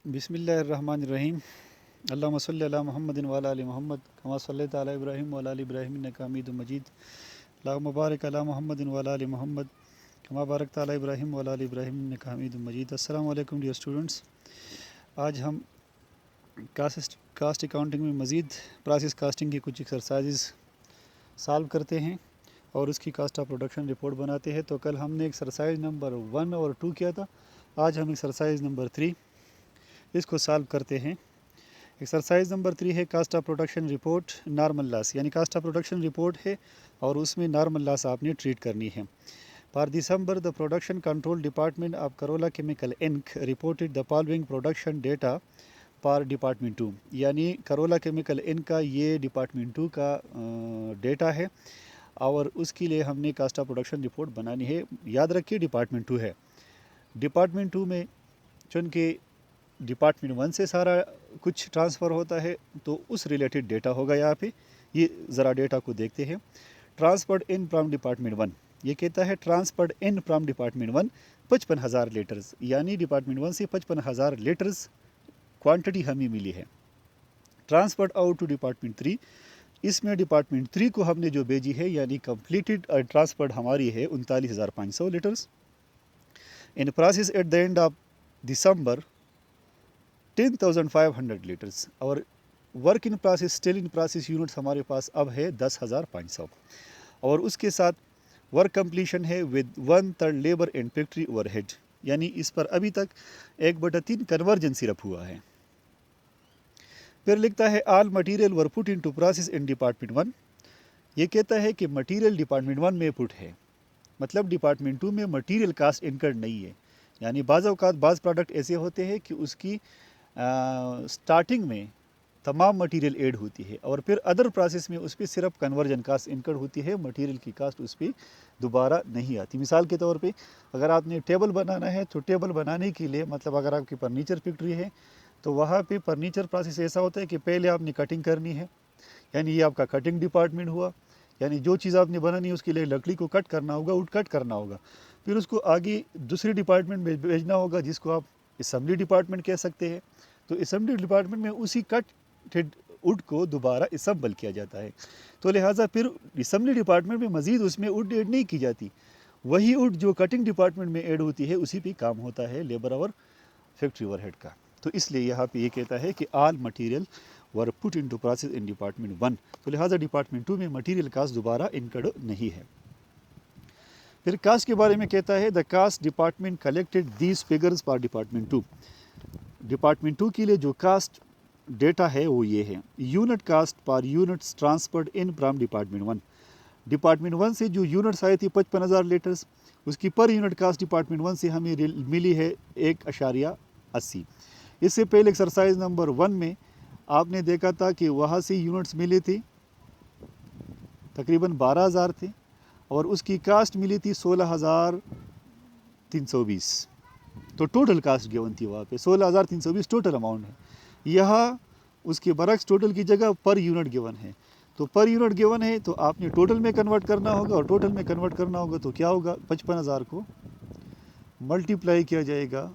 बिस्मिल्लाहिर्रहमानिर्रहीम। अल्लाहुम्मा सल्लि अला मुहम्मदिन व अला आलि मुहम्मद कमा सल्लैता अला इब्राहीम व अला आलि इब्राहीम इन्नका हमीदुम मजीद। अल्लाहुम्मा बारिक अला मुहम्मदिन व अला आलि मुहम्मद कमा बारकता अला इब्राहीम व अला आलि इब्राहीम इन्नका हमीदुम मजीद। अस्सलामु अलैकुम डियर स्टूडेंट्स। आज हम कास्ट अकाउंटिंग में मज़ीद प्रोसेस कास्टिंग की कुछ एक्सरसाइजेज़ सॉल्व करते हैं और उसकी कास्ट ऑफ प्रोडक्शन रिपोर्ट बनाते हैं। तो कल हमने एक्सरसाइज नंबर 1 और 2 किया था। आज हम एक्सरसाइज नंबर 3 इसको सॉल्व करते हैं। एक्सरसाइज नंबर 3 है cost of production report normal loss, यानी कास्ट ऑफ प्रोडक्शन रिपोर्ट है और उसमें नॉर्मल लॉस आपने ट्रीट करनी है। For December the production control department of Corolla Chemical Inc reported the following production data for department 2, यानी Corolla Chemical ink का ये डिपार्टमेंट 2 का डेटा है और उसके लिए हमने कास्ट ऑफ प्रोडक्शन रिपोर्ट बनानी है। याद रखिए डिपार्टमेंट 2 है। डिपार्टमेंट 2 में चूँकि डिपार्टमेंट 1 से सारा कुछ ट्रांसफ़र होता है तो उस रिलेटेड डेटा होगा यहाँ पे। ये ज़रा डेटा को देखते हैं। ट्रांसफर्ड इन फ्राम डिपार्टमेंट 1, ये कहता है transferred in from department 1 55,000 litres, यानी डिपार्टमेंट 1 से 55,000 लीटर्स क्वांटिटी हमें मिली है। ट्रांसफर्ड आउट टू डिपार्टमेंट 3, इसमें डिपार्टमेंट 3 को हमने जो भेजी है यानी कंप्लीटेड ट्रांसफर्ड हमारी है 39,500 litres. In process at the end of December 10,500 litres और work in process still in process units हमारे पास अब है 10,500 और उसके साथ वर्क कंप्लीशन है with 1/3 labour and factory overhead, यानी इस पर अभी तक 1/3 कन्वर्जन सिर्फ हुआ है। फिर लिखता है all material were put into process in department 1, ये कहता है कि मटेरियल डिपार्टमेंट 1 में पुट है, मतलब डिपार्टमेंट 2 में मटेरियल कास्ट इनकर्ड नहीं है। यानी बाज़ औक़ात बाज़ प्रोडक्ट ऐसे होते हैं कि उसकी स्टार्टिंग में तमाम मटेरियल ऐड होती है और फिर अदर प्रोसेस में उस पर सिर्फ कन्वर्जन कास्ट इनकर्ड होती है, मटेरियल की कास्ट उस पर दोबारा नहीं आती। मिसाल के तौर पे अगर आपने टेबल बनाना है तो टेबल बनाने के लिए, मतलब अगर आपकी फर्नीचर फैक्ट्री है तो वहाँ पे फर्नीचर प्रोसेस ऐसा होता है कि पहले आपने कटिंग करनी है, यानी ये आपका कटिंग डिपार्टमेंट हुआ, यानी जो चीज़ आपने बनानी है उसके लिए लकड़ी को कट करना होगा, वुड कट करना होगा। फिर उसको आगे दूसरे डिपार्टमेंट में भेजना होगा जिसको आप असेंबली डिपार्टमेंट कह सकते हैं। तो असेंबली डिपार्टमेंट में उसी कट वुड को दोबारा असेंबल किया जाता है। तो लिहाजा फिर असेंबली डिपार्टमेंट में मज़ीद उसमें वुड ऐड नहीं की जाती, वही वुड जो कटिंग डिपार्टमेंट में ऐड होती है उसी पे काम होता है लेबर और फैक्ट्री ओवरहेड का। तो इसलिए यहाँ पे ये कहता है कि all material were put into process in department 1, तो लिहाजा डिपार्टमेंट 2 में मटेरियल कास्ट दोबारा इनकर्ड नहीं है। फिर कास्ट के बारे में कहता है the cost department collected these figures for department 2, department 2 के लिए जो कास्ट डेटा है वो ये है। यूनिट कास्ट पर units transferred in from department 1, department 1 से जो यूनिट्स आई थी 55,000 लीटर्स, उसकी पर यूनिट कास्ट डिपार्टमेंट 1 से हमें मिली है 1.80। इससे पहले एक्सरसाइज नंबर 1 में आपने देखा था कि वहाँ से यूनिट्स मिली थी तकरीबन 12,000 थे और उसकी कास्ट मिली थी 16,320, तो टोटल कास्ट गिवन थी वहाँ पे 16,320 टोटल अमाउंट है। यहाँ उसके बरक्स टोटल की जगह पर यूनिट गिवन है, तो पर यूनिट गिवन है तो आपने टोटल में कन्वर्ट करना होगा और टोटल में कन्वर्ट करना होगा तो क्या होगा, 55,000 को मल्टीप्लाई किया जाएगा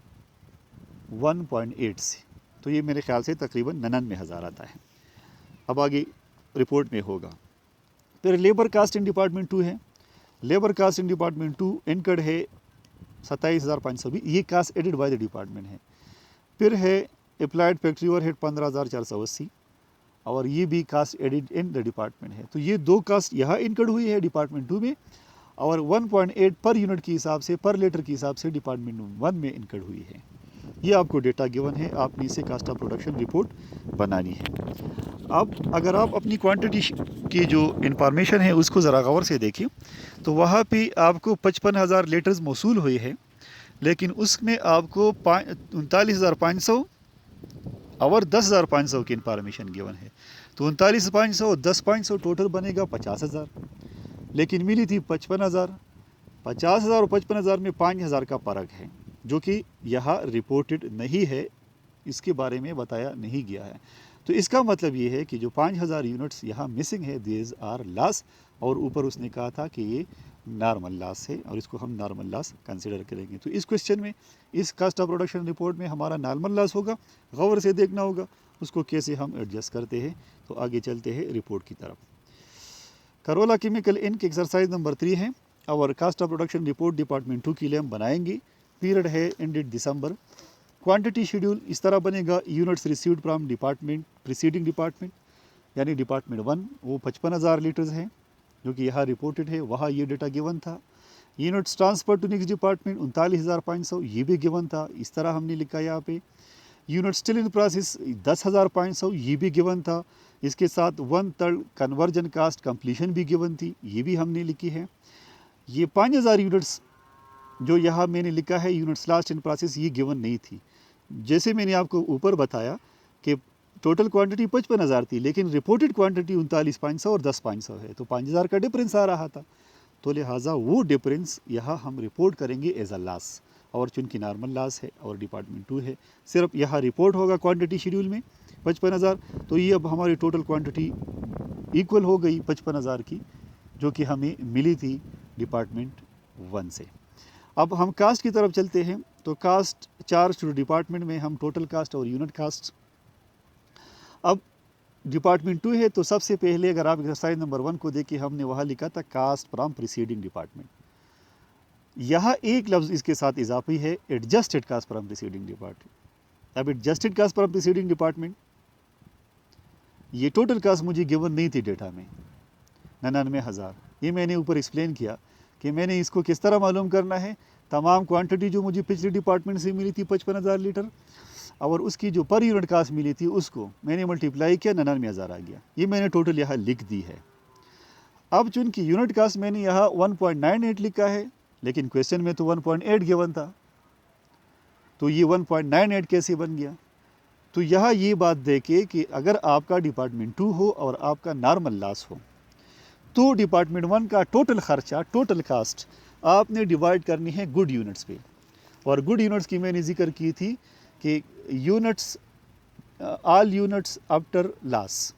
1.8 से, तो ये मेरे ख्याल से तकरीबन 99,000 आता है। अब आगे रिपोर्ट में होगा। फिर लेबर कास्ट इन डिपार्टमेंट 2 है। Labour cost in department 2 incurred है 27,520, ये cost added by the department है। फिर है अप्लाइड फैक्ट्री ओवरहेड 15,480 और ये भी cost added in the department है। तो ये दो कास्ट यहाँ इनकर्ड हुई है डिपार्टमेंट 2 में और 1.8 पर यूनिट के हिसाब से, पर लीटर के हिसाब से डिपार्टमेंट 1 में इनकर्ड हुई है। ये आपको डेटा गिवन है, आपने इसे कास्ट ऑफ प्रोडक्शन रिपोर्ट बनानी है। अब अगर आप अपनी क्वांटिटी की जो इंफॉर्मेशन है उसको ज़रा गौर से देखिए तो वहाँ पे आपको 55,000 लीटर्स मौसूल हुए हैं, लेकिन उसमें आपको 39,500 और 10,500 की इंफॉर्मेशन गिवन है। तो 39,500 10,500 टोटल बनेगा 50,000, लेकिन मिली थी 55,000। 50,000 और 55,000 में 5,000 का फ़र्क है जो कि यहाँ रिपोर्टेड नहीं है, इसके बारे में बताया नहीं गया है। तो इसका मतलब ये है कि जो 5,000 यूनिट्स यहाँ मिसिंग है, दीज आर लॉस, और ऊपर उसने कहा था कि ये नॉर्मल लॉस है और इसको हम नॉर्मल लॉस कंसिडर करेंगे। तो इस क्वेश्चन में, इस कास्ट ऑफ प्रोडक्शन रिपोर्ट में हमारा नॉर्मल लॉस होगा, गौर से देखना होगा उसको कैसे हम एडजस्ट करते हैं। तो आगे चलते हैं रिपोर्ट की तरफ। Corolla Chemical Inc exercise number 3 है और cost of production report department 2 के लिए हम बनाएंगे। पीरियड है एंडेड दिसंबर। क्वांटिटी शेड्यूल इस तरह बनेगा, units received from department preceding department, यानी डिपार्टमेंट 1 वो 55,000 लीटर्स हैं जो कि यहाँ रिपोर्टेड है, वहाँ ये डेटा गिवन था। Units transfer to next department 39,500, ये भी गिवन था, इस तरह हमने लिखा यहाँ पे। यूनिट स्टिल इन प्रोसेस 10,500, ये भी गिवन था। इसके साथ 1/3 कन्वर्जन कास्ट कंप्लीशन भी गिवन थी, ये भी हमने लिखी है। ये 5,000 यूनिट्स जो यहाँ मैंने लिखा है यूनिट्स लास्ट इन प्रोसेस, ये गिवन नहीं थी। जैसे मैंने आपको ऊपर बताया कि टोटल क्वांटिटी 55,000 थी, लेकिन रिपोर्टेड क्वांटिटी 39,500 और 10,500 है, तो 5,000 का डिफरेंस आ रहा था। तो लिहाजा वो डिफरेंस यहाँ हम रिपोर्ट करेंगे एज अ लॉस, और चूँकि नॉर्मल लॉस है और डिपार्टमेंट 2 है, सिर्फ यहाँ रिपोर्ट होगा क्वांटिटी शेड्यूल में 55,000। तो ये अब हमारी टोटल क्वांटिटी इक्वल हो गई 55,000 की, जो कि हमें मिली थी डिपार्टमेंट 1 से। अब हम कास्ट की तरफ चलते हैं। तो कास्ट चार्ज टू डिपार्टमेंट में हम टोटल कास्ट और यूनिट कास्ट। अब डिपार्टमेंट 2 है, तो सबसे पहले अगर आप एक्सरसाइज नंबर 1 को देखिए, हमने वहाँ लिखा था कास्ट फ्रॉम प्रीसीडिंग डिपार्टमेंट। यहाँ एक लफ्ज़ इसके साथ इजाफी है, adjusted cost from preceding department. अब adjusted cost from preceding department, ये टोटल कास्ट मुझे गिवन नहीं थी डेटा में 99,000। ये मैंने ऊपर एक्सप्लेन किया कि मैंने इसको किस तरह मालूम करना है। तमाम क्वांटिटी जो मुझे पिछले डिपार्टमेंट से मिली थी 55,000 लीटर, और उसकी जो पर यूनिट कास्ट मिली थी उसको मैंने मल्टीप्लाई किया, 99,000 आ गया। ये मैंने टोटल यहाँ लिख दी है। अब चूँकि यूनिट कास्ट मैंने यहाँ 1.98 लिखा है, लेकिन क्वेश्चन में तो 1.8 गिवन था, तो ये 1.98 कैसे बन गया? तो यहाँ ये बात देखे कि अगर आपका डिपार्टमेंट 2 हो और आपका नॉर्मल लॉस हो, तो डिपार्टमेंट 1 का टोटल खर्चा, टोटल कास्ट आपने डिवाइड करनी है गुड यूनिट्स पे। और गुड यूनिट्स की मैंने जिक्र की थी कि units, all units after loss,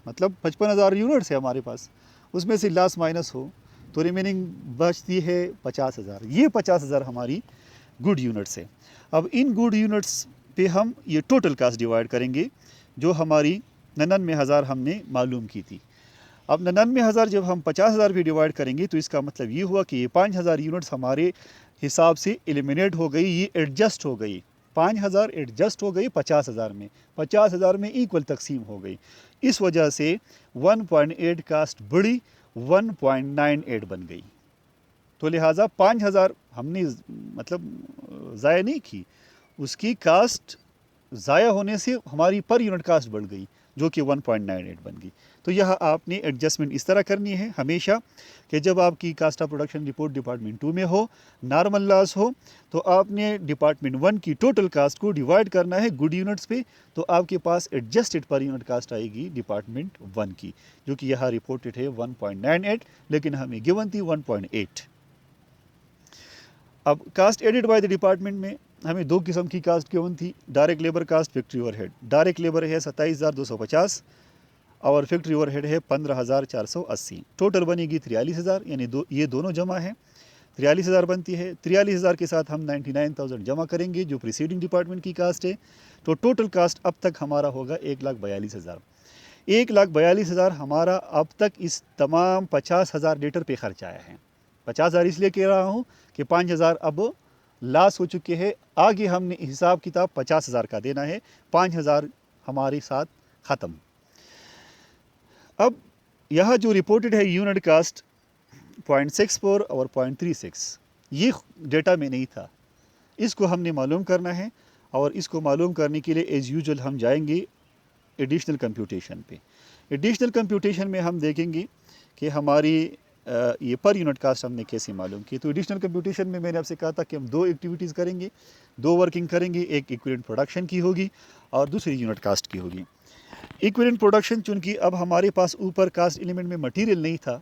मतलब 55,000 यूनिट्स है हमारे पास, उसमें से लॉस माइनस हो तो रिमेनिंग बचती है 50,000। ये 50,000 हमारी गुड यूनिट्स है। अब इन गुड यूनिट्स पे हम ये टोटल कास्ट डिवाइड करेंगे जो हमारी 99,000 हमने मालूम की थी। अब 99,000 जब हम 50,000 भी डिवाइड करेंगे तो इसका मतलब ये हुआ कि ये 5,000 यूनिट्स हमारे हिसाब से एलिमिनेट हो गई, ये एडजस्ट हो गई। 5,000 एडजस्ट हो गई 50,000 में, 50,000 में इक्वल तकसीम हो गई। इस वजह से 1.8 कास्ट बढ़ी, 1.98 बन गई। तो लिहाजा 5,000 हमने मतलब ज़ाया नहीं की, उसकी कास्ट ज़ाया होने से हमारी पर यूनिट कास्ट बढ़ गई जो कि 1.98 बन गई। तो यह आपने एडजस्टमेंट इस तरह करनी है हमेशा कि जब आपकी cost of production report department 2 में हो, नॉर्मल लॉस हो, तो आपने डिपार्टमेंट 1 की टोटल कास्ट को डिवाइड करना है गुड यूनिट्स पे, तो आपके पास एडजस्टेड पर यूनिट कास्ट आएगी डिपार्टमेंट 1 की, जो कि यहाँ रिपोर्टेड है 1.98, लेकिन हमें गिवन थी 1.8। अब cost added by the department में हमें 2 किस्म की कास्ट गिवन थी, direct labour cost, factory overhead. Direct labour है 27,250 और फैक्ट्री ओवरहेड है 15,480। टोटल बनेगी 43,000, यानी ये दोनों जमा है, 43,000 बनती है। 43,000 के साथ हम 99,000 जमा करेंगे जो प्रीसीडिंग डिपार्टमेंट की कास्ट है, तो टोटल कास्ट अब तक हमारा होगा 1,42,000। 1,42,000 हमारा अब तक इस तमाम 50,000 लीटर पे खर्च आया है। 50,000 इसलिए कह रहा हूँ कि 5,000 अब लॉस हो चुके हैं, आगे हमने हिसाब किताब 50,000 का देना है, 5,000 हमारे साथ ख़त्म। अब यह जो रिपोर्टेड है यूनिट कास्ट 0.64 और 0.36, ये डेटा में नहीं था, इसको हमने मालूम करना है। और इसको मालूम करने के लिए एज़ यूजुअल हम जाएंगे एडिशनल कंप्यूटेशन पे। एडिशनल कंप्यूटेशन में हम देखेंगे कि हमारी ये पर यूनिट कास्ट हमने कैसे मालूम की। तो एडिशनल कंप्यूटेशन में मैंने आपसे कहा था कि हम 2 एक्टिविटीज़ करेंगे, 2 वर्किंग करेंगे, एक इक्विवेलेंट प्रोडक्शन की होगी और दूसरी यूनिट कास्ट की होगी। इक्विवेलेंट प्रोडक्शन, चूँकि अब हमारे पास ऊपर कास्ट एलिमेंट में मटेरियल नहीं था,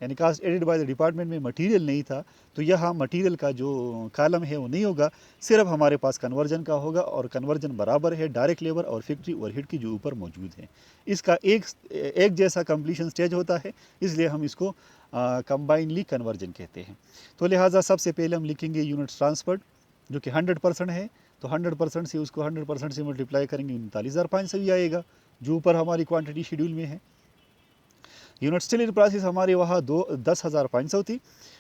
यानी cost added by the department में मटेरियल नहीं था, तो यहाँ मटेरियल का जो कॉलम है वो नहीं होगा, सिर्फ हमारे पास कन्वर्जन का होगा, और कन्वर्जन बराबर है डायरेक्ट लेबर और फैक्ट्री ओवरहेड की जो ऊपर मौजूद है। इसका एक जैसा कंप्लीशन स्टेज होता है, इसलिए हम इसको कंबाइनली कन्वर्जन कहते हैं। तो लिहाजा सबसे पहले हम लिखेंगे यूनिट्स ट्रांसफर्ड जो कि 100% है, तो 100% से उसको 100% से मल्टीप्लाई करेंगे 39,500 ही आएगा, जो ऊपर हमारी क्वांटिटी शेड्यूल में है। यूनिट स्टिल इन प्रोसेस हमारे वहाँ 10,500 थी,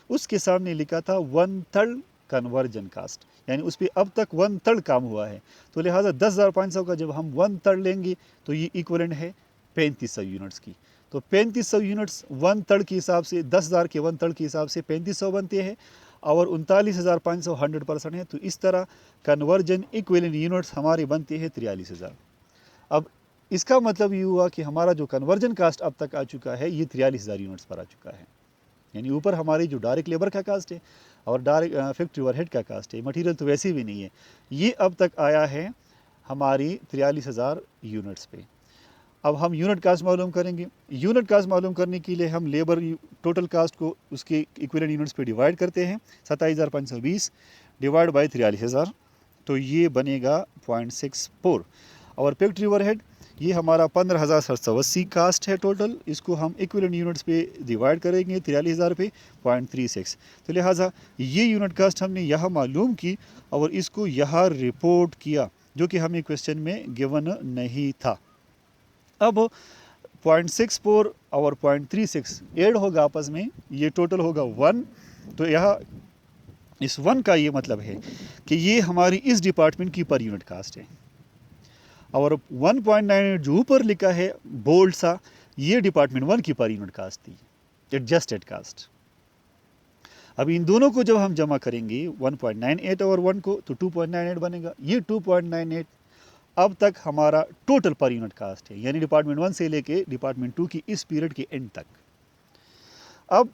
उसके सामने लिखा था 1/3 कन्वर्जन कास्ट, यानी उस पर अब तक 1/3 काम हुआ है, तो लिहाजा 10,500 का जब हम 1/3 लेंगे तो ये इक्वलेंट है 3500 यूनिट्स की। तो 3500 यूनिट्स 1/3 के हिसाब से 10,000 के 1/3 के हिसाब से 3500 बनते हैं, और 39,500 100% है, तो इस तरह कन्वर्जन इक्विवेलेंट यूनिट्स हमारे बनते हैं 43,000। अब इसका मतलब ये हुआ कि हमारा जो कन्वर्जन कास्ट अब तक आ चुका है ये 43,000 यूनिट्स पर आ चुका है, यानी ऊपर हमारी जो डायरेक्ट लेबर का कास्ट है और डायरेक्ट फैक्ट्री ओवरहेड का कास्ट है, मटेरियल तो वैसे भी नहीं है, ये अब तक आया है हमारी 43,000 यूनिट्स पे। अब हम यूनिट कास्ट मालूम करेंगे। यूनिट कास्ट मालूम करने के लिए हम लेबर टोटल कास्ट को उसके इक्विवेलेंट यूनिट्स पे डिवाइड करते हैं, 27,520 डिवाइड बाई 43,000, तो ये बनेगा 0.64। और फैक्ट्री ओवरहेड ये हमारा 15,780 कास्ट है टोटल, इसको हम इक्विवेलेंट यूनिट्स पे डिवाइड करेंगे 43,000 पे 0.36, तो लिहाजा ये यूनिट कास्ट हमने यहाँ मालूम की और इसको यहाँ रिपोर्ट किया, जो कि हमें क्वेश्चन में गिवन नहीं था। अब 0.64 और 0.36 ऐड होगा आपस में, ये टोटल होगा 1, तो यहाँ इस 1 का ये मतलब है कि ये हमारी इस डिपार्टमेंट की पर यूनिट कास्ट है, और 1.98 जो ऊपर लिखा है बोल्ड सा, ये डिपार्टमेंट 1 की पर यूनिट कास्ट थी, एडजस्टेड कास्ट। अब इन दोनों को जब हम जमा करेंगे 1.98 और 1 को, तो 2.98 बनेगा। ये 2.98 अब तक हमारा टोटल पर यूनिट कास्ट है, यानी डिपार्टमेंट 1 से लेके डिपार्टमेंट 2 की इस पीरियड के एंड तक। अब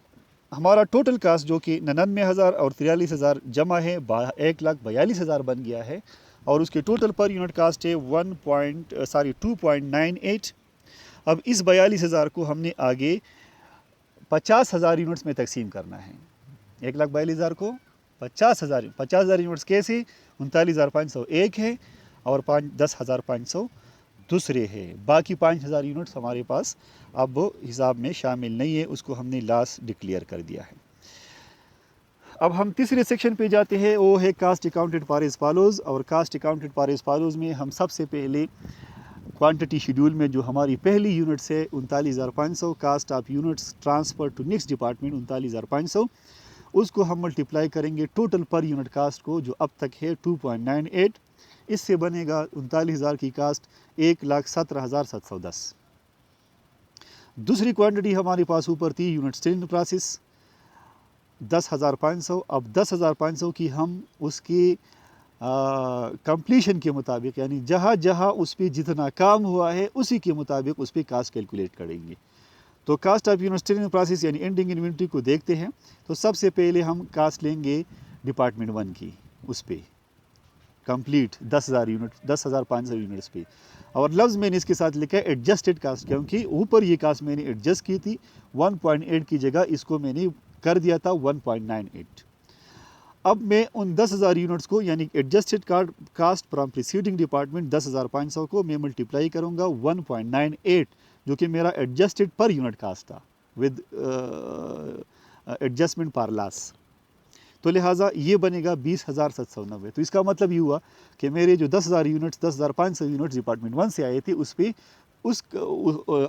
हमारा टोटल कास्ट जो कि 99,000 और 43,000 जमा है 1,42,000 बन गया है, और उसके टोटल पर यूनिट कास्ट है 2.98। अब इस 42,000 को हमने आगे 50,000 यूनिट्स में तकसीम करना है। 1,42,000 को 50,000 यूनिट्स कैसे, 39,500 एक है और 10,500 दूसरे है, बाकी 5,000 यूनिट्स हमारे पास अब हिसाब में शामिल नहीं है, उसको हमने लास्ट डिक्लेयर कर दिया है। अब हम तीसरे सेक्शन पे जाते हैं, वो है cost accounted for as follows. और cost accounted for as follows में हम सबसे पहले क्वांटिटी शेड्यूल में जो हमारी पहली यूनिट्स है 39,500, cost of units transfer to next department 39,500, उसको हम मल्टीप्लाई करेंगे टोटल पर यूनिट कास्ट को जो अब तक है 2.98, इससे बनेगा 39,000 की कास्ट 1,17,710। दूसरी क्वांटिटी हमारे पास ऊपर थी यूनिट स्टिल इन प्रोसेस 10,500। अब 10,500 की हम उसके कंप्लीशन के मुताबिक, यानी जहाँ जहाँ उस पर जितना काम हुआ है उसी के मुताबिक उस पर कास्ट कैलकुलेट करेंगे। तो cost of unit still in process यानी एंडिंग इन्वेंट्री को देखते हैं, तो सबसे पहले हम कास्ट लेंगे डिपार्टमेंट 1 की, उस पर कंप्लीट 10,000 यूनिट 10,500 यूनिट्स पे, और लफ्ज़ मैंने इसके साथ लिखा है एडजस्टेड कास्ट, क्योंकि ऊपर ये कास्ट मैंने एडजस्ट की थी 1.8 की जगह इसको मैंने कर दिया था 1.98। अब मैं उन 10,000 यूनिट्स को यानी adjusted cost from preceding department 10,500 को मैं मल्टीप्लाई करूँगा 1.98 जो कि मेरा एडजस्टेड पर यूनिट कास्ट था विद एडजस्टमेंट पर लॉस, तो लिहाजा ये बनेगा 20,790। तो इसका मतलब ये हुआ कि मेरे जो 10,000 यूनिट्स 10,500 यूनिट्स डिपार्टमेंट 1 से आए थे उस पर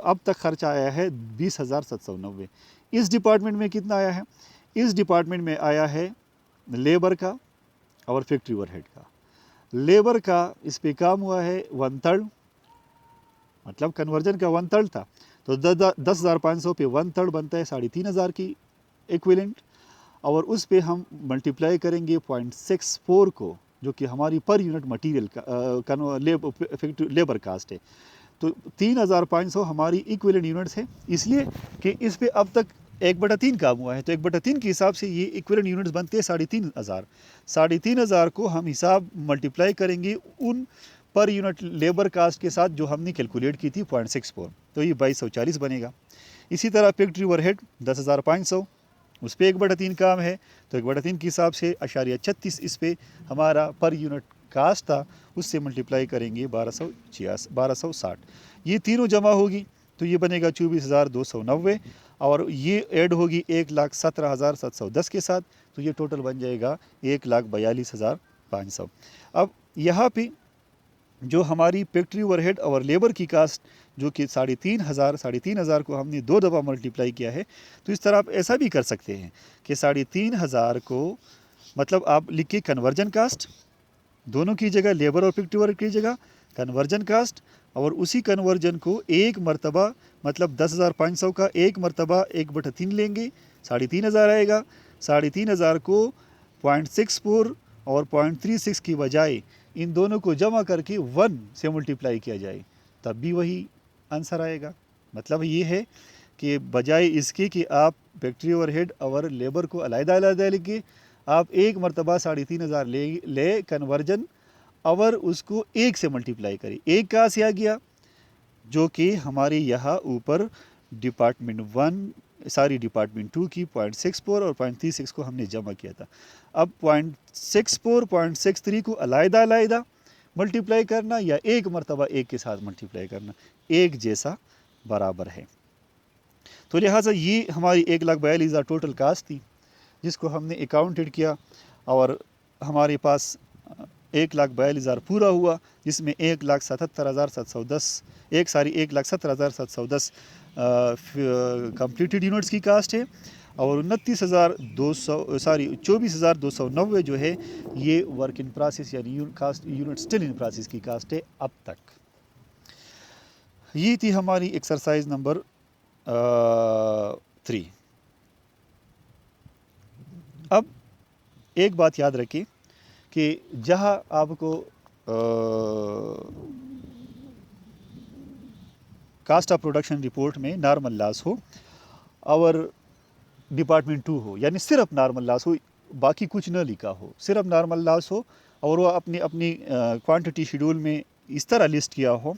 अब तक खर्चा आया है 20,790। इस डिपार्टमेंट में कितना आया है, इस डिपार्टमेंट में आया है लेबर का और फैक्ट्री ओवरहेड का। लेबर का इस पे काम हुआ है 1/3, मतलब कन्वर्जन का 1/3 था, तो 10,500 पे 1/3 बनता है 3,500 की इक्विवेलेंट, और उस पे हम मल्टीप्लाई करेंगे 0.64 को जो कि हमारी पर यूनिट मटेरियल का लेबर कास्ट है। तो 3,500 हमारी इक्विवेलेंट यूनिट्स है, इसलिए कि इस पे अब तक 1/3 काम हुआ है, तो 1/3 के हिसाब से ये इक्विवेलेंट यूनिट्स बनते हैं 3,500। 3,500 को हम हिसाब मल्टीप्लाई करेंगे उन पर यूनिट लेबर कास्ट के साथ जो हमने कैलकुलेट की थी 0.64, तो ये 2240 बनेगा। इसी तरह फैक्ट्री ओवरहेड 10,500, उस पर 1/3 काम है, तो 1/3 के हिसाब से #36 इस पे हमारा पर यूनिट कास्ट था, उससे मल्टीप्लाई करेंगे 1260। ये तीनों जमा होगी तो ये बनेगा 24,290 और ये ऐड होगी 1,17,710 के साथ, तो ये टोटल बन जाएगा 1,42,500। अब यहाँ पे जो हमारी फैक्ट्री ओवरहेड और लेबर की कास्ट जो कि 3,500 को हमने 2 दफ़ा मल्टीप्लाई किया है, तो इस तरह आप ऐसा भी कर सकते हैं कि 3,500 को मतलब आप लिखिए कन्वर्जन कास्ट, दोनों की जगह लेबर और फैक्ट्री ओवरहेड की जगह कन्वर्जन कास्ट, और उसी कन्वर्जन को एक मरतबा मतलब 10,500 का एक मरतबा 1/3 लेंगे, 3,500 आएगा। 3,500 को 0.64 और 0.36 की बजाय इन दोनों को जमा करके 1 से मल्टीप्लाई किया जाए, तब भी वही आंसर आएगा। मतलब ये है कि बजाय इसके कि आप फैक्ट्री ओवरहेड और लेबर को अलग-अलग लिखिए, आप एक मरतबा 3,500 ले कन्वर्जन और उसको 1 से मल्टीप्लाई करिए। 1 कहाँ से आ गया, जो कि हमारे यहाँ ऊपर डिपार्टमेंट 2 की 0.64 और 0.36 को हमने जमा किया था। अब 0.64 0.63 को अलग-अलग मल्टीप्लाई करना या एक मरतबा 1 के साथ मल्टीप्लाई करना, एक जैसा बराबर है। तो लिहाजा ये हमारी 1,42,000 टोटल कास्ट थी जिसको हमने अकाउंटेड किया और हमारे पास 1,42,000 पूरा हुआ, जिसमें 1,17,710 कंप्लीटेड यूनिट्स की कास्ट है और 24,290 जो है ये वर्क इन प्रोसेस यानी यूनिट स्टिल इन प्रोसेस की कास्ट है अब तक। ये थी हमारी एक्सरसाइज नंबर 3। अब एक बात याद रखिए कि जहाँ आपको कास्ट ऑफ प्रोडक्शन रिपोर्ट में नॉर्मल लॉस हो और डिपार्टमेंट 2 हो, यानी सिर्फ नॉर्मल लॉस हो, बाकी कुछ न लिखा हो, सिर्फ नॉर्मल लॉस हो और वो अपनी क्वांटिटी शेड्यूल में इस तरह लिस्ट किया हो,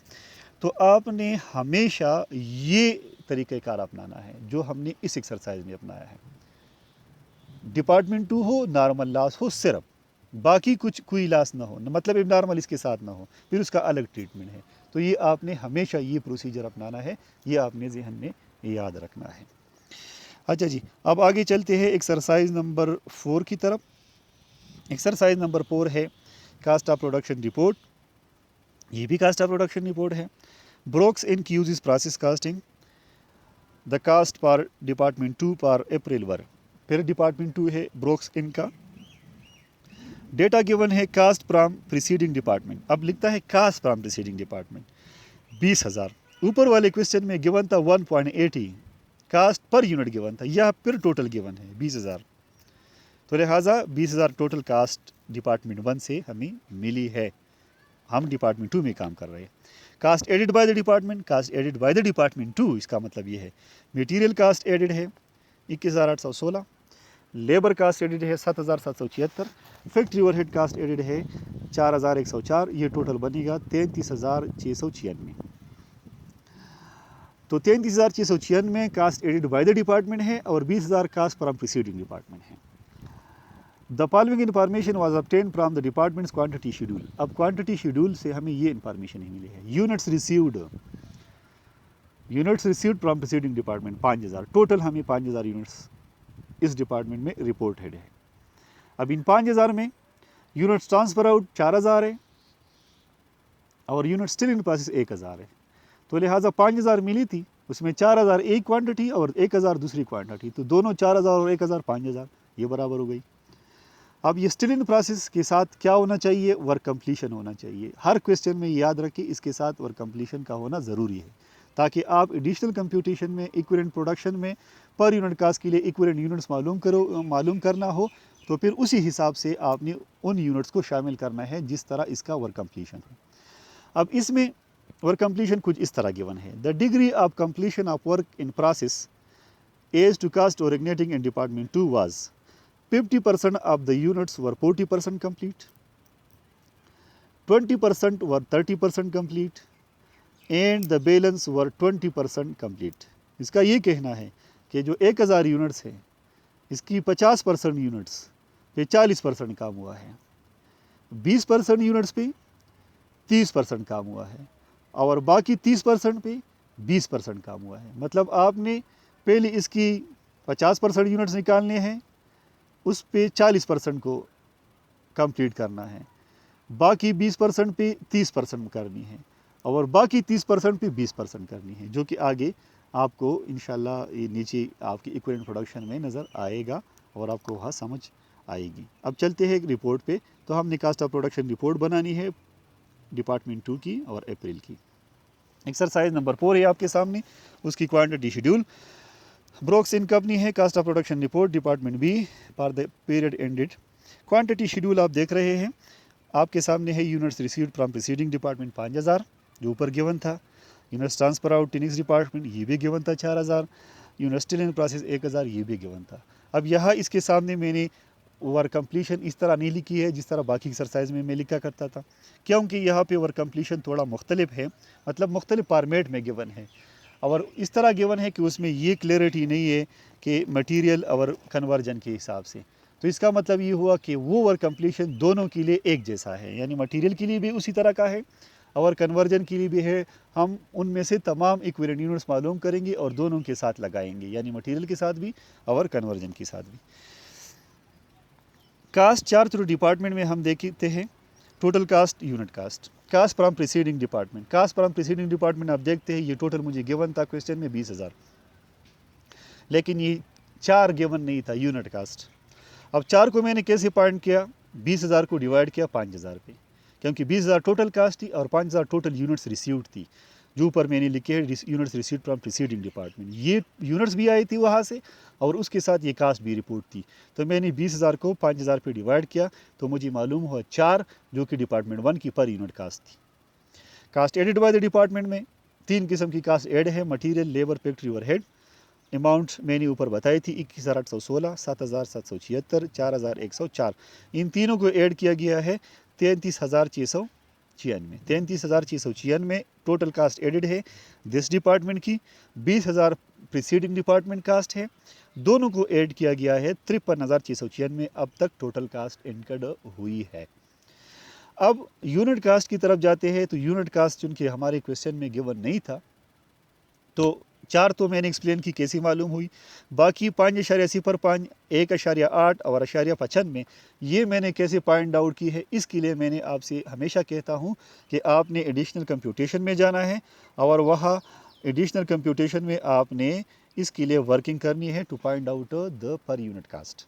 तो आपने हमेशा ये तरीक़ेकार अपनाना है जो हमने इस एक्सरसाइज में अपनाया है। डिपार्टमेंट 2 हो, नॉर्मल लॉस हो सिर्फ, बाकी कुछ कोई लॉस ना हो, मतलब अब नॉर्मल इसके साथ ना हो, फिर उसका अलग ट्रीटमेंट है। तो ये आपने हमेशा ये प्रोसीजर अपनाना है, ये आपने ज़हन में याद रखना है। अच्छा जी, अब आगे चलते हैं एक्सरसाइज नंबर 4 की तरफ। एक्सरसाइज नंबर 4 है कास्ट ऑफ प्रोडक्शन रिपोर्ट। ये भी कास्ट ऑफ प्रोडक्शन रिपोर्ट है। Brooks in uses process costing the cost per department 2 पर अप्रैल वर। फिर डिपार्टमेंट 2 है ब्रोक्स इन का। डेटा गिवन है कास्ट फ्रॉम प्रीसीडिंग डिपार्टमेंट। अब लिखता है कास्ट फ्रॉम प्रीसीडिंग डिपार्टमेंट 20,000। ऊपर वाले क्वेश्चन में गिवन था 1.80 कास्ट पर यूनिट गिवन था, यह फिर टोटल गिवन है 20,000। तो लिहाजा 20,000 टोटल कास्ट डिपार्टमेंट 1 से हमें मिली है, हम डिपार्टमेंट 2 में काम कर रहे हैं। Cost added by the department, cost added by the department 2, इसका मतलब ये है मटेरियल कास्ट एडिड है 21,816, लेबर कास्ट एडिड है 7,776, फैक्ट्री ओवरहेड कास्ट एडिड है 4,104, ये टोटल बनेगा 33,696। तो 33,696 cost added by the department है और 20,000 कास्ट फ्रॉम प्रीसीडिंग डिपार्टमेंट है। The following information was obtained from the departments quantity schedule. अब क्वांटिटी शेड्यूल से हमें ये इन्फॉर्मेशन ही मिली है। Units received from preceding department 5,000, total हमें 5,000 यूनिट्स इस डिपार्टमेंट में रिपोर्टेड है। अब इन 5,000 में यूनिट्स ट्रांसफर आउट 4,000 है और यूनिट स्टिल इन प्रोसेस 1,000 है। तो लिहाजा 5,000 मिली थी, उसमें 4,000 एक क्वांटिटी और 1,000 दूसरी क्वांटिटी, तो दोनों 4,000 और 1,000 5,000 ये बराबर हो गई। अब ये स्टिल इन प्रोसेस के साथ क्या होना चाहिए, वर्क कंप्लीशन होना चाहिए। हर क्वेश्चन में याद रखिए इसके साथ वर्क कंप्लीशन का होना ज़रूरी है, ताकि आप एडिशनल कंप्यूटेशन में इक्विवेलेंट प्रोडक्शन में पर यूनिट कास्ट के लिए इक्विवेलेंट यूनिट्स मालूम करना हो, तो फिर उसी हिसाब से आपने उन यूनिट्स को शामिल करना है जिस तरह इसका वर्क कंप्लीशन है। अब इसमें वर्क कंप्लीशन कुछ इस तरह गिवन है। The degree of completion of work in process as to cost originating in department 2 was 50% of the units were 40% complete, 20% were 30% complete, and the balance were 20% complete. इसका ये कहना है कि जो 1000 यूनिट्स है इसकी 50% यूनिट्स पे 40% काम हुआ है, 20% यूनिट्स पे 30% काम हुआ है और बाकी 30% पे 20% काम हुआ है। मतलब आपने पहले इसकी 50% यूनिट्स निकालने हैं, उस पे 40% को कंप्लीट करना है, बाकी 20% पे 30% करनी है और बाकी 30% पे 20% करनी है, जो कि आगे आपको इंशाल्लाह ये नीचे आपकी इक्विवेलेंट प्रोडक्शन में नज़र आएगा और आपको वहाँ समझ आएगी। अब चलते हैं एक रिपोर्ट पे। तो हमने कास्ट ऑफ प्रोडक्शन रिपोर्ट बनानी है डिपार्टमेंट 2 की और अप्रैल की। एक्सरसाइज नंबर 4 है आपके सामने, उसकी quantity schedule. Brooks in company है, cost of production report department B for the period ended. Quantity schedule आप देख रहे हैं, आपके सामने है units received from preceding department 5000 जो ऊपर गिवन था, units transfer out to next department ये भी गिवन था 4000, यूनिट्स स्टिल इन प्रोसेस 1000 ये भी गिवन था। अब यहाँ इसके सामने मैंने वर्क कंप्लीशन इस तरह नहीं लिखी है जिस तरह बाकी एक्सरसाइज में मैं लिखा करता था, क्योंकि यहाँ पे वर्क कंप्लीशन थोड़ा मुख्तलिफ है, मतलब मुख्तलिफ फॉर्मेट में गिवन है और इस तरह गिवन है कि उसमें ये क्लैरिटी नहीं है कि मटेरियल और कन्वर्जन के हिसाब से। तो इसका मतलब ये हुआ कि वो वर्क कंप्लीशन दोनों के लिए एक जैसा है, यानी मटेरियल के लिए भी उसी तरह का है और कन्वर्जन के लिए भी है। हम उनमें से तमाम इक्विवेलेंट यूनिट्स मालूम करेंगे और दोनों के साथ लगाएंगे, यानी मटेरियल के साथ भी और कन्वर्जन के साथ भी। कास्ट चार्ट थ्रू डिपार्टमेंट में हम देखते हैं total cost, unit cost, cost from preceding department. Cost from preceding department आप देखते हैं ये टोटल मुझे गिवन था क्वेश्चन में 20,000, लेकिन ये 4 गिवन नहीं था यूनिट कास्ट। अब 4 को मैंने कैसे पॉइंट किया, 20,000 को डिवाइड किया 5,000 पे, क्योंकि 20,000 टोटल कास्ट थी और 5,000 टोटल यूनिट्स रिसीव्ड थी, जो ऊपर मैंने लिखे है units received from preceding department. ये यूनिट्स भी आई थी वहाँ से और उसके साथ ये कास्ट भी रिपोर्ट थी। तो मैंने 20,000 को 5,000 पे डिवाइड किया तो मुझे मालूम हुआ 4, जो कि डिपार्टमेंट 1 की पर यूनिट कास्ट थी। Cost added by the department में 3 किस्म की कास्ट एड है, material, labour, factory overhead. Amount मैंने ऊपर बताई थी 21,816, 7,776, 4,104। इन तीनों को ऐड किया गया है 33,696। 33,696 टोटल कास्ट एडेड है दिस डिपार्टमेंट की, 20,000 प्रीसीडिंग डिपार्टमेंट कास्ट है, दोनों को ऐड किया गया है 53,696। अब तक टोटल कास्ट इनकर्ड हुई है। अब यूनिट कास्ट की तरफ जाते हैं। तो यूनिट कास्ट चूँकि हमारे क्वेश्चन में गिवन नहीं था, तो 4 तो मैंने एक्सप्लेन की कैसी मालूम हुई, बाकी 5.05, 1.8 और 0.55 में ये मैंने कैसे पॉइंट आउट की है। इसके लिए मैंने आपसे हमेशा कहता हूँ कि आपने एडिशनल कंप्यूटेशन में जाना है और वहाँ एडिशनल कंप्यूटेशन में आपने इसके लिए वर्किंग करनी है to find out the per unit cost.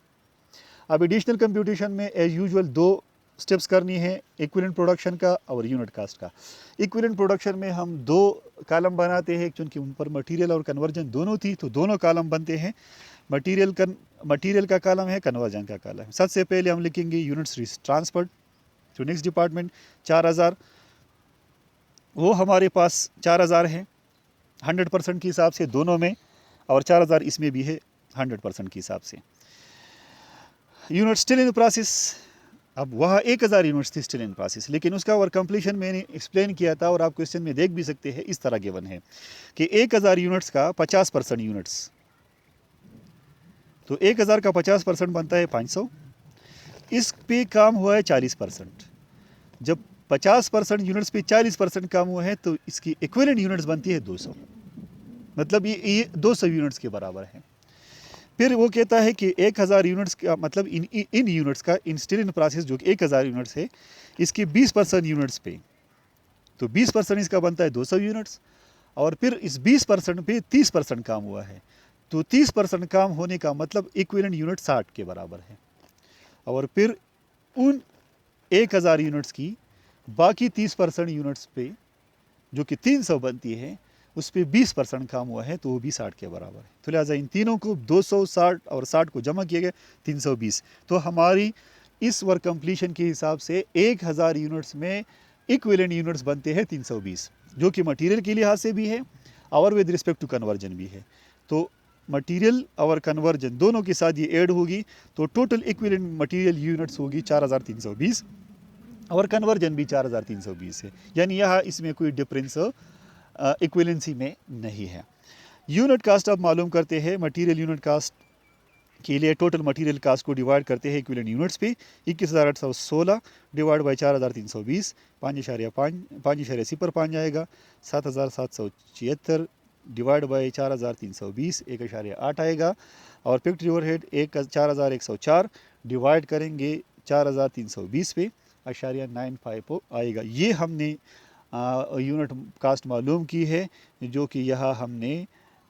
अब एडिशनल कंप्यूटेशन में एज यूजुअल 2 स्टेप्स करनी है, इक्विवेलेंट प्रोडक्शन का और यूनिट कास्ट का। इक्विवेलेंट प्रोडक्शन में हम 2 कॉलम बनाते हैं, क्योंकि उन पर मटेरियल और कन्वर्जन दोनों थी, तो दोनों कॉलम बनते हैं। मटेरियल का कॉलम है, कन्वर्जन का कॉलम है। सबसे पहले हम लिखेंगे units transferred to next department 4,000, वो हमारे पास 4,000 है 100% के हिसाब से दोनों में, और 4,000 इसमें भी है 100% के हिसाब से। यूनिट स्टिल इन प्रोसेस, अब वह 1000 यूनिट्स थी स्टिल इन प्रोसेस, लेकिन उसका वर्क कंप्लीशन मैंने एक्सप्लेन किया था और आप क्वेश्चन में देख भी सकते हैं। इस तरह गिवन है कि 1000 यूनिट्स का 50% यूनिट्स, तो 1000 का 50% बनता है 500। इस पे काम हुआ है 40%। जब 50% यूनिट्स पे 40% काम हुआ है तो इसकी इक्विवेलेंट यूनिट्स बनती है 200, मतलब ये 200 यूनिट्स के बराबर है। फिर वो कहता है कि 1000 यूनिट्स का मतलब इन यूनिट्स का इन स्टिल इन प्रोसेस जो कि 1000 यूनिट्स है, इसके 20% यूनिट्स पे, तो 20% इसका बनता है 200 यूनिट्स, और फिर इस 20% पे 30% काम हुआ है, तो 30% काम होने का मतलब इक्विवेलेंट यूनिट 60 के बराबर है। और फिर उन 1000 यूनिट्स की बाकी 30% यूनिट्स पे जो कि 300 बनती है, उस पर 20% काम हुआ है, तो वो भी 60 के बराबर है। तो लिहाजा इन तीनों को 260 और 60 को जमा किया गया 320। तो हमारी इस वर्क कंप्लीशन के हिसाब से 1000 यूनिट्स में इक्विवेलेंट यूनिट्स बनते हैं 320, जो कि मटेरियल के लिहाज से भी है और विद रिस्पेक्ट टू कन्वर्जन भी है। तो मटेरियल और कन्वर्जन दोनों के साथ ये ऐड होगी, तो टोटल इक्विवेलेंट मटेरियल यूनिट्स होगी 4320 और कन्वर्जन भी 4320 है, यानी यहाँ इसमें कोई डिफरेंस इक्विवेलेंसी में नहीं है। यूनिट कास्ट अब मालूम करते हैं। मटीरियल यूनिट कास्ट के लिए टोटल मटीरियल कास्ट को डिवाइड करते हैं इक्विवेलेंट यूनिट्स पे। 21,816 डिवाइड बाई 4,320, 5.05 आएगा। 7,776 डिवाइड बाई 4,320, 1.8 आएगा। और फैक्ट्री ओवरहेड 4,104 डिवाइड करेंगे 4,320 पे, 0.95 आएगा। ये हमने यूनिट कास्ट मालूम की है, जो कि यहाँ हमने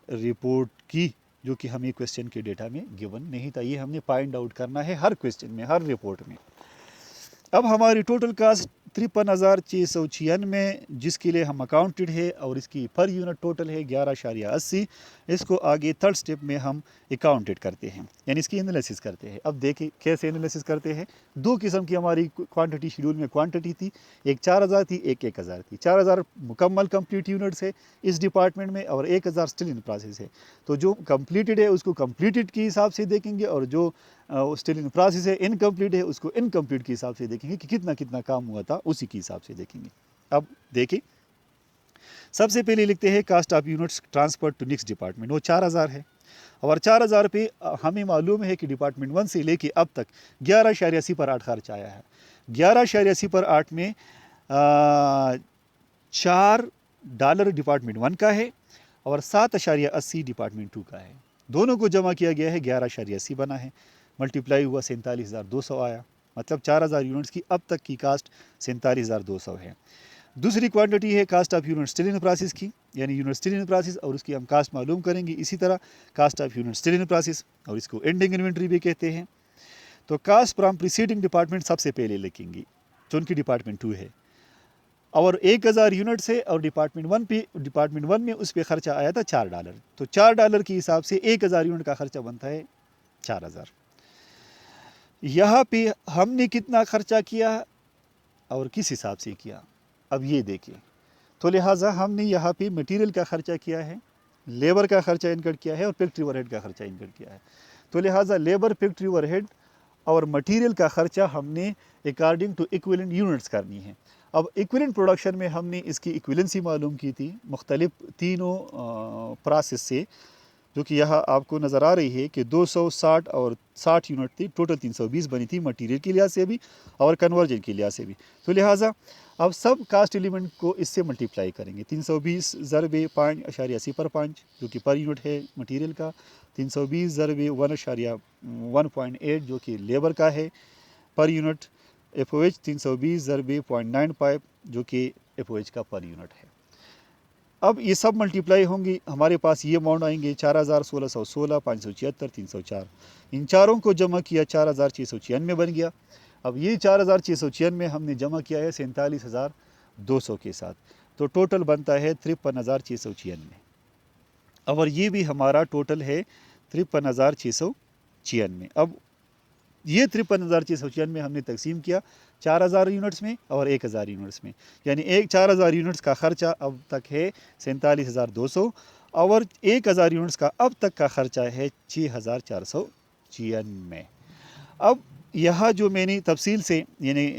रिपोर्ट की, जो कि हमें क्वेश्चन के डेटा में गिवन नहीं था। ये हमने फाइंड आउट करना है हर क्वेश्चन में, हर रिपोर्ट में। अब हमारी टोटल कास्ट 53,696, जिसके लिए हम अकाउंटेड है, और इसकी पर यूनिट टोटल है 11.80। इसको आगे थर्ड स्टेप में हम अकाउंटेड करते हैं, यानी इसकी एनालिसिस करते हैं। अब देखिए कैसे एनालिसिस करते हैं। दो किस्म की हमारी क्वांटिटी शेड्यूल में क्वांटिटी थी, एक 4,000 थी, एक 1,000 थी। 4,000 मुकम्मल कंप्लीट यूनिट्स है इस डिपार्टमेंट में, और 1,000 स्टिल इन प्रोसेस है। तो जो कंप्लीटेड है उसको कंप्लीटेड के हिसाब से देखेंगे, और जो स्टिल इन प्रोसेस है, इनकम्प्लीट है, उसको इनकम्प्लीट के हिसाब से देखेंगे कि कितना कितना काम हुआ था, उसी के हिसाब से देखेंगे। अब देखिए, सबसे पहले लिखते हैं cost of units transfer to next department, वो 4,000 है। और 4,000 पे हमें मालूम है कि डिपार्टमेंट 1 से लेके अब तक 11.80 पर 8 खर्च आया है। 11.80 पर 8 में $4 डिपार्टमेंट 1 का है, और 7.80 डिपार्टमेंट 2 का है। दोनों को जमा किया गया है, 11.80 बना है, मल्टीप्लाई हुआ 47,200 आया। मतलब 4,000 यूनिट्स की अब तक की कास्ट 47,200 है। दूसरी क्वांटिटी है cost of unit still in process की, यानी यूनिट स्टिल इन प्रोसेस, और उसकी हम कास्ट मालूम करेंगे। इसी तरह cost of unit still in process, और इसको एंडिंग इन्वेंट्री भी कहते हैं। तो कास्ट फ्रॉम प्रीसीडिंग डिपार्टमेंट सबसे पहले लिखेंगे, जो उनकी डिपार्टमेंट 2 है, और 1,000 यूनिट से, और डिपार्टमेंट 1 में उस पर खर्चा आया था $4। तो $4 के हिसाब से 1,000 यूनिट का खर्चा बनता है 4,000। यहाँ पे हमने कितना खर्चा किया और किस हिसाब से किया, अब ये देखिए। तो लिहाजा हमने यहाँ पे मटेरियल का खर्चा किया है, लेबर का खर्चा इनकट किया है, और फैक्ट्री ओवरहेड का खर्चा इनकट किया है। तो लिहाजा लेबर, फैक्ट्री ओवरहेड और मटेरियल का खर्चा हमने अकॉर्डिंग टू इक्विवेलेंट यूनिट्स करनी है। अब इक्विवेलेंट प्रोडक्शन में हमने इसकी इक्विवेलेंसी मालूम की थी मुख्तलिफ तीनों प्रोसेस से, जो कि यहाँ आपको नज़र आ रही है कि 260 और 60 यूनिट थी, टोटल 320 बनी थी मटेरियल के लिहाज से भी और कन्वर्जन के लिहाज से भी। तो लिहाजा अब सब कास्ट एलिमेंट को इससे मल्टीप्लाई करेंगे। 320 ज़रबे 5.80 पर 5, जो कि पर यूनिट है मटेरियल का। 320 ज़रबे 1.8, जो कि लेबर का है पर यूनिट। FOH 320 ज़रबे 0.95, जो कि FOH का पर यूनिट है। अब ये सब मल्टीप्लाई होंगी, हमारे पास ये अमाउंट आएंगे 4,000, 1,616, 576, 304। इन चारों को जमा किया 4,696 बन गया। अब ये 4,696 में हमने जमा किया है 47,200 के साथ, तो टोटल बनता है 53,696। और ये भी हमारा टोटल है 53,696। अब ये 53,696 में हमने तकसीम किया 4,000 यूनिट्स में और 1,000 यूनिट्स में, यानी 4,000 यूनिट्स का खर्चा अब तक है 47,200, और 1,000 यूनिट्स का अब तक का खर्चा है 6,496। अब यहाँ जो मैंने तफसील से यानी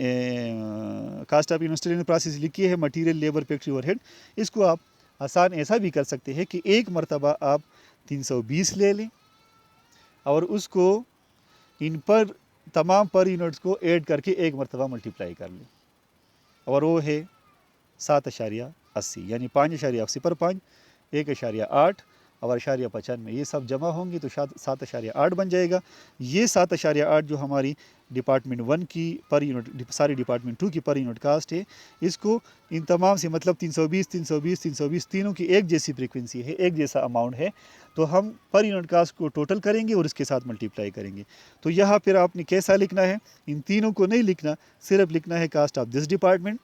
cost of unit in process लिखी है, मटेरियल, लेबर, फैक्ट्री ओवरहेड, इसको आप आसान ऐसा भी कर सकते हैं कि एक मरतबा आप 320 ले लें और उसको इन पर तमाम पर यूनिट्स को ऐड करके एक मरतबा मल्टीप्लाई कर लें, और वो है 7.80, यानी 5.80 पर 5, 1.8 और 0.95, ये सब जमा होंगे तो 7.8 बन जाएगा। ये 7.8 जो हमारी डिपार्टमेंट 1 की पर यूनिट, सारी डिपार्टमेंट 2 की पर यूनिट कास्ट है, इसको इन तमाम से मतलब 320, 320, 320 तीनों की एक जैसी फ्रीक्वेंसी है, एक जैसा अमाउंट है, तो हम पर यूनिट कास्ट को टोटल करेंगे और इसके साथ मल्टीप्लाई करेंगे। तो यहाँ फिर आपने कैसा लिखना है, इन तीनों को नहीं लिखना, सिर्फ लिखना है cost of this department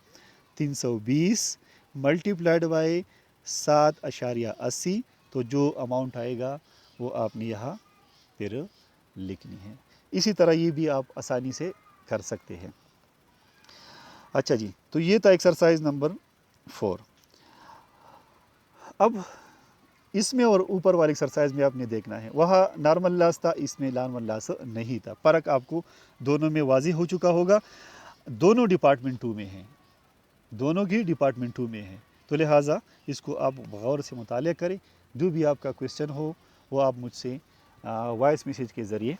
320 multiplied by 7.80, तो जो अमाउंट आएगा वो आपने यहाँ फिर लिखनी है। इसी तरह ये भी आप आसानी से कर सकते हैं। अच्छा जी, तो ये था एक्सरसाइज नंबर 4। अब इसमें और ऊपर वाले एक्सरसाइज में आपने देखना है, वहाँ नॉर्मल लॉस था, इसमें नॉर्मल लॉस नहीं था। फ़र्क आपको दोनों में वाज़ी हो चुका होगा। दोनों डिपार्टमेंट 2 में हैं, दोनों की डिपार्टमेंट 2 में है, तो लिहाजा इसको आप गौर से मुतालिया करें, जो भी आपका क्वेश्चन हो वो आप मुझसे वॉइस मैसेज के ज़रिए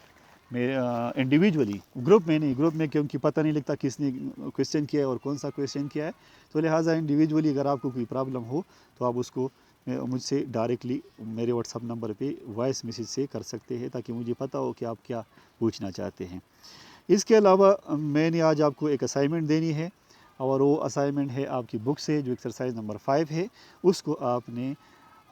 मेरे इंडिविजुअली, ग्रुप में नहीं, ग्रुप में क्योंकि पता नहीं लगता किसने क्वेश्चन किया है और कौन सा क्वेश्चन किया है, तो लिहाजा इंडिविजुअली अगर आपको कोई प्रॉब्लम हो तो आप उसको मुझसे डायरेक्टली मेरे व्हाट्सअप नंबर पे वॉइस मैसेज से कर सकते हैं, ताकि मुझे पता हो कि आप क्या पूछना चाहते हैं। इसके अलावा मैंने आज आपको एक असाइनमेंट देनी है, और वो असाइनमेंट है आपकी बुक से, जो एक्सरसाइज नंबर 5 है, उसको आपने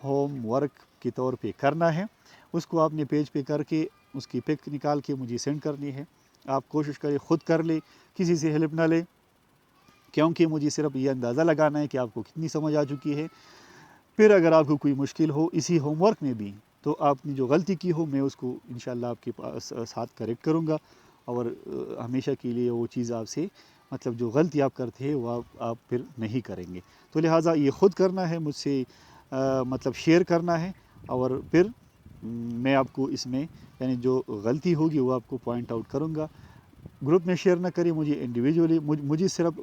होम वर्क के तौर पे करना है। उसको आपने पेज पे करके उसकी पिक निकाल के मुझे सेंड करनी है। आप कोशिश करें ख़ुद कर ले, किसी से हेल्प ना ले, क्योंकि मुझे सिर्फ ये अंदाज़ा लगाना है कि आपको कितनी समझ आ चुकी है। फिर अगर आपको कोई मुश्किल हो इसी होमवर्क में भी, तो आपने जो गलती की हो मैं उसको इंशाल्लाह आपके पास साथ करेक्ट करूँगा, और हमेशा के लिए वो चीज़ आपसे, मतलब जो गलती आप करते हैं वो आप फिर नहीं करेंगे। तो लिहाजा ये ख़ुद करना है, मुझसे मतलब शेयर करना है, और फिर मैं आपको इसमें यानी जो गलती होगी वो आपको पॉइंट आउट करूँगा। ग्रुप में शेयर ना करें, मुझे इंडिविजुअली मुझे सिर्फ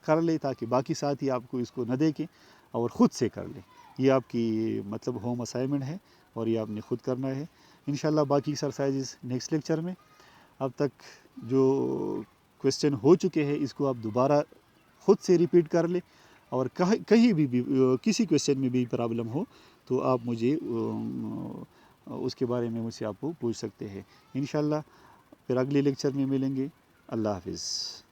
कर ले, ताकि बाकी साथी आपको इसको न देखें, और ख़ुद से कर लें। ये आपकी मतलब होम असाइनमेंट है, और ये आपने ख़ुद करना है। इंशाल्लाह बाकी एक्सरसाइजेस नेक्स्ट लेक्चर में। अब तक जो क्वेश्चन हो चुके हैं इसको आप दोबारा ख़ुद से रिपीट कर ले, और कहीं भी किसी क्वेश्चन में भी प्रॉब्लम हो तो आप मुझे उसके बारे में मुझसे आप पूछ सकते हैं। इंशाल्लाह फिर अगले लेक्चर में मिलेंगे। अल्लाह हाफ़िज़।